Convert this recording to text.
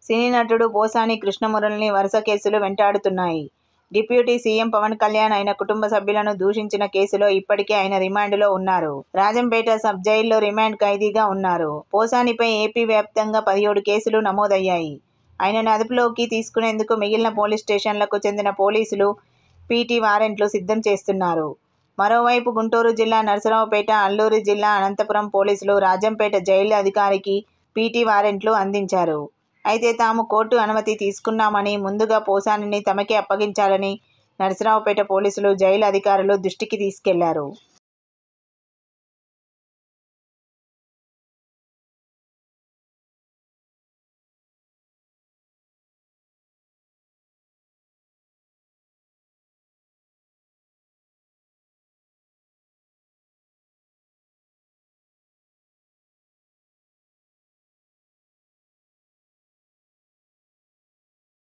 సినీ నటుడు పోసాని కృష్ణమురళిని వరుస కేసులు వెంటాడుతున్నాయి. డిప్యూటీ సీఎం పవన్ కళ్యాణ్ ఆయన కుటుంబ సభ్యులను దూషించిన కేసులో ఇప్పటికే ఆయన రిమాండ్లో ఉన్నారు. రాజంపేట సబ్ జైల్లో రిమాండ్ ఖైదీగా ఉన్నారు. పోసానిపై ఏపీ వ్యాప్తంగా 17 కేసులు నమోదయ్యాయి. ఆయనను అదుపులోకి తీసుకునేందుకు మిగిలిన పోలీస్ స్టేషన్లకు చెందిన పోలీసులు పీటీ వారెంట్లు సిద్ధం చేస్తున్నారు. మరోవైపు గుంటూరు జిల్లా నరసరావుపేట, అల్లూరు జిల్లా అనంతపురం పోలీసులు రాజంపేట జైలు అధికారికి పీటీ వారెంట్లు అందించారు. అయితే తాము కోర్టు అనుమతి తీసుకున్నామని, ముందుగా పోసానిని తమకే అప్పగించాలని నరసరావుపేట పోలీసులు జైలు అధికారులు దృష్టికి తీసుకెళ్లారు.